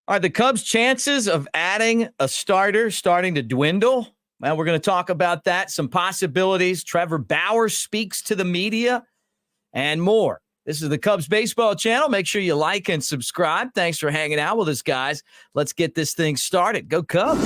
Are the Cubs' chances of adding a starter starting to dwindle? Well, we're going to talk about that, some possibilities. Trevor Bauer speaks to the media and more. This is the Cubs Baseball Channel. Make sure you like and subscribe. Thanks for hanging out with us, guys. Let's get this thing started. Go Cubs.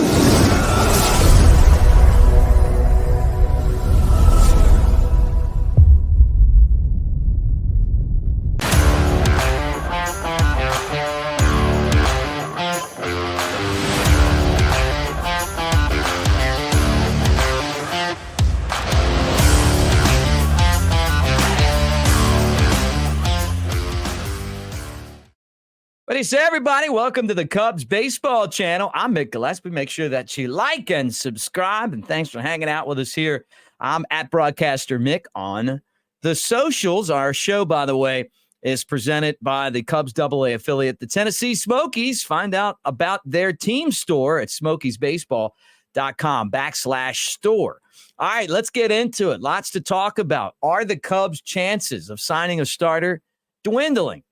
What do you say, everybody? Welcome to the Cubs Baseball Channel. I'm Mick Gillispie. Make sure that you like and subscribe, and thanks for hanging out with us here. I'm at Broadcaster Mick on the socials. Our show, by the way, is presented by the Cubs AA affiliate, the Tennessee Smokies. Find out about their team store at smokiesbaseball.com/store. All right, let's get into it. Lots to talk about. Are the Cubs' chances of signing a starter dwindling?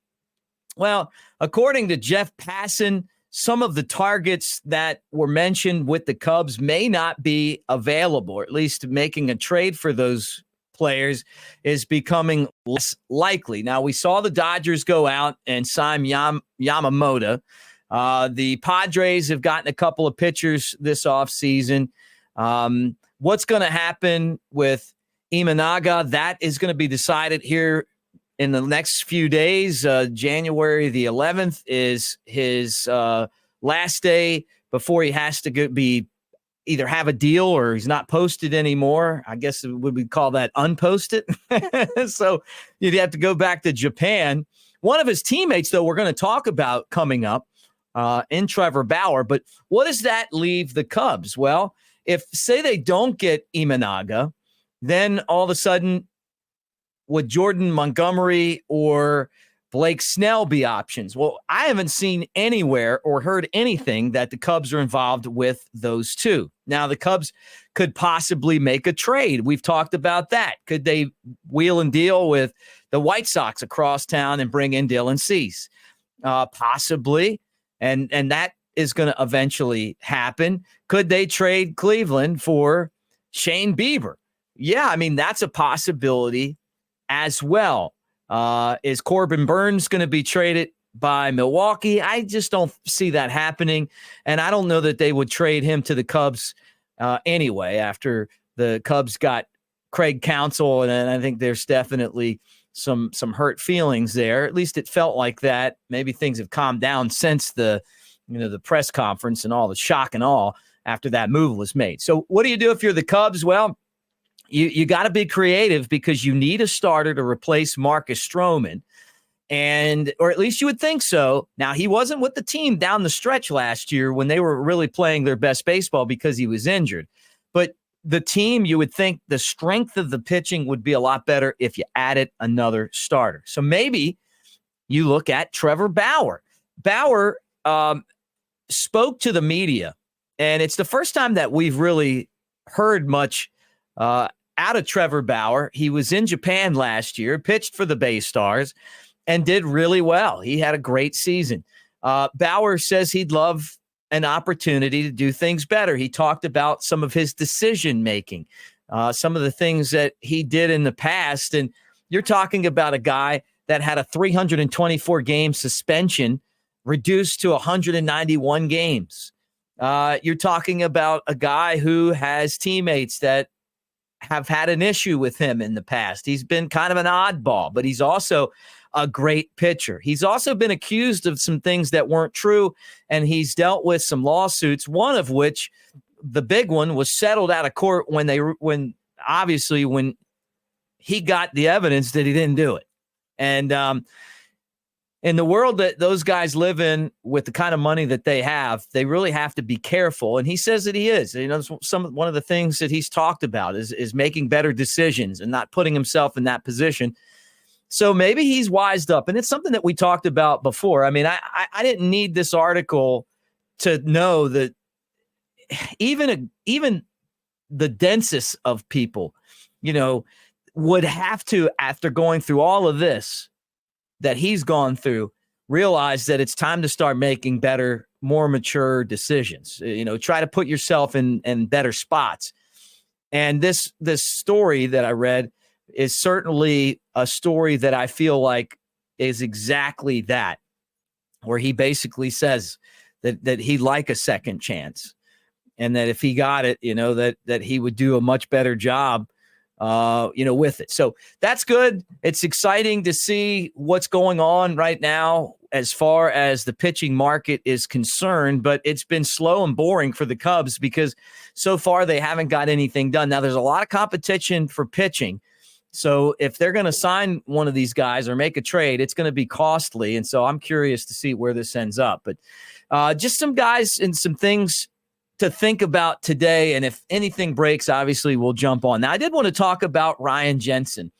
Well, according to Jeff Passan, some of the targets that were mentioned with the Cubs may not be available, or at least making a trade for those players is becoming less likely. Now, we saw the Dodgers go out and sign Yamamoto. The Padres have gotten a couple of pitchers this offseason. What's going to happen with Imanaga? That is going to be decided here in the next few days. January the 11th is his last day before he has to either have a deal or he's not posted anymore. I guess we call that unposted. So you'd have to go back to Japan. One of his teammates, though, we're going to talk about coming up in Trevor Bauer. But what does that leave the Cubs? Well, if, say, they don't get Imanaga, then all of a sudden, would Jordan Montgomery or Blake Snell be options? Well, I haven't seen anywhere or heard anything that the Cubs are involved with those two. Now, the Cubs could possibly make a trade. We've talked about that. Could they wheel and deal with the White Sox across town and bring in Dylan Cease? Possibly. And that is going to eventually happen. Could they trade Cleveland for Shane Bieber? Yeah, I mean, that's a possibility as well. Is Corbin Burns going to be traded by Milwaukee? I just don't see that happening. And I don't know that they would trade him to the Cubs anyway after the Cubs got Craig Counsell. And I think there's definitely some hurt feelings there. At least it felt like that. Maybe things have calmed down since the press conference and all the shock and awe after that move was made. So what do you do if you're the Cubs? Well, you got to be creative because you need a starter to replace Marcus Stroman, or at least you would think so. Now, he wasn't with the team down the stretch last year when they were really playing their best baseball because he was injured. But the team, you would think the strength of the pitching would be a lot better if you added another starter. So maybe you look at Trevor Bauer. Bauer spoke to the media, and it's the first time that we've really heard much out of Trevor Bauer. He was in Japan last year, pitched for the Bay Stars, and did really well. He had a great season. Bauer says he'd love an opportunity to do things better. He talked about some of his decision-making, some of the things that he did in the past. And you're talking about a guy that had a 324-game suspension reduced to 191 games. You're talking about a guy who has teammates that have had an issue with him in the past. He's been kind of an oddball, but he's also a great pitcher. He's also been accused of some things that weren't true, and he's dealt with some lawsuits, one of which, the big one, was settled out of court when he got the evidence that he didn't do it. And in the world that those guys live in with the kind of money that they have, they really have to be careful. And he says that he is. One of the things that he's talked about is making better decisions and not putting himself in that position. So maybe he's wised up. And it's something that we talked about before. I mean, I didn't need this article to know that even the densest of people, would have to, after going through all of this that he's gone through, realize that it's time to start making better, more mature decisions. Try to put yourself in better spots. And this story that I read is certainly a story that I feel like is exactly that, where he basically says that he'd like a second chance, and that if he got it, that he would do a much better job, with it. So that's good. It's exciting to see what's going on right now as far as the pitching market is concerned, but it's been slow and boring for the Cubs because so far they haven't got anything done. Now there's a lot of competition for pitching. So if they're going to sign one of these guys or make a trade, it's going to be costly. And so I'm curious to see where this ends up. But just some guys and some things to think about today. And if anything breaks, obviously we'll jump on. Now, I did want to talk about Ryan Jensen.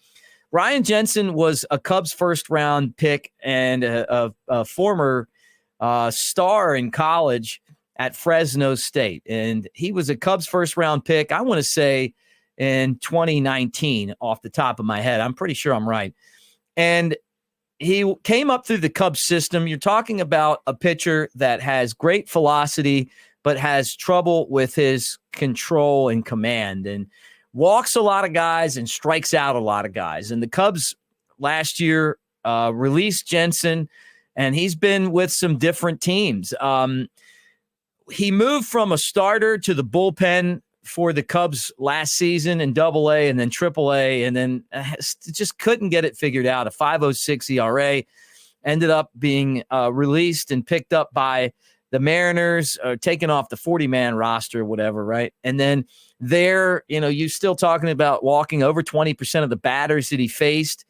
Ryan Jensen was a Cubs first-round pick and a former star in college at Fresno State. And he was a Cubs first-round pick, I want to say, in 2019 off the top of my head. I'm pretty sure I'm right. And he came up through the Cubs system. You're talking about a pitcher that has great velocity, but has trouble with his control and command, and walks a lot of guys and strikes out a lot of guys. And the Cubs last year released Jensen, and he's been with some different teams. He moved from a starter to the bullpen for the Cubs last season in Double-A and then Triple-A, and then just couldn't get it figured out. A 5.06 ERA, ended up being released and picked up by the Mariners, taken off the 40-man roster or whatever, right? And then there, you're still talking about walking over 20% of the batters that he faced,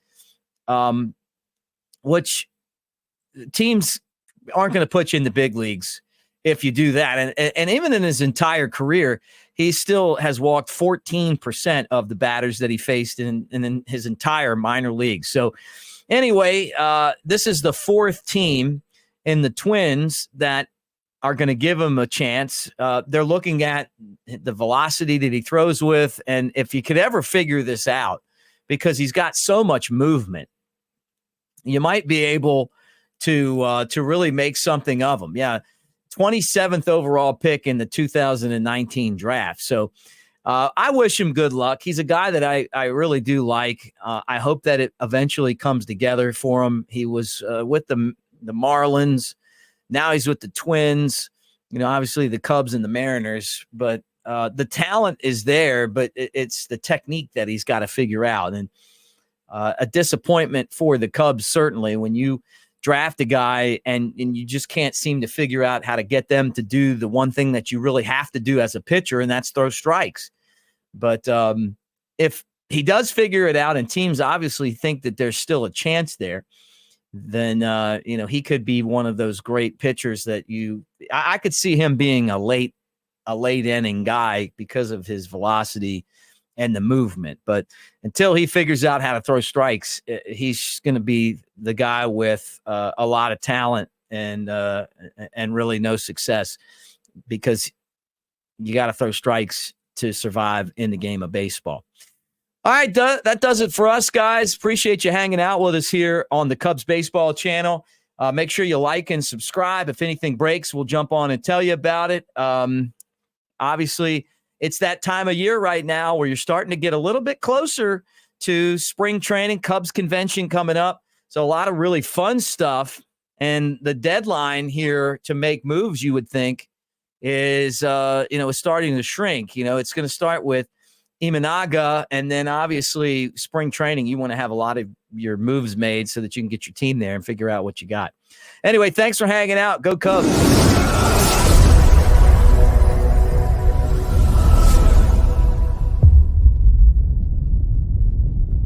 which teams aren't going to put you in the big leagues if you do that. And even in his entire career, he still has walked 14% of the batters that he faced in his entire minor league. So anyway, this is the fourth team in the Twins that are going to give him a chance. They're looking at the velocity that he throws with, and if you could ever figure this out, because he's got so much movement, you might be able to really make something of him. Yeah, 27th overall pick in the 2019 draft. So I wish him good luck. He's a guy that I really do like. I hope that it eventually comes together for him. He was with the Marlins. Now he's with the Twins, obviously the Cubs and the Mariners, but the talent is there, but it's the technique that he's got to figure out. And a disappointment for the Cubs, certainly, when you draft a guy and you just can't seem to figure out how to get them to do the one thing that you really have to do as a pitcher, and that's throw strikes. But if he does figure it out and teams obviously think that there's still a chance there, then, he could be one of those great pitchers that I could see him being a late inning guy because of his velocity and the movement. But until he figures out how to throw strikes, he's going to be the guy with a lot of talent and really no success, because you got to throw strikes to survive in the game of baseball. All right, that does it for us, guys. Appreciate you hanging out with us here on the Cubs Baseball channel. Make sure you like and subscribe. If anything breaks, we'll jump on and tell you about it. Obviously, it's that time of year right now where you're starting to get a little bit closer to spring training, Cubs convention coming up. So a lot of really fun stuff. And the deadline here to make moves, you would think, is starting to shrink. It's going to start with Imanaga, and then obviously spring training, you want to have a lot of your moves made so that you can get your team there and figure out what you got. Anyway, thanks for hanging out. Go Cubs.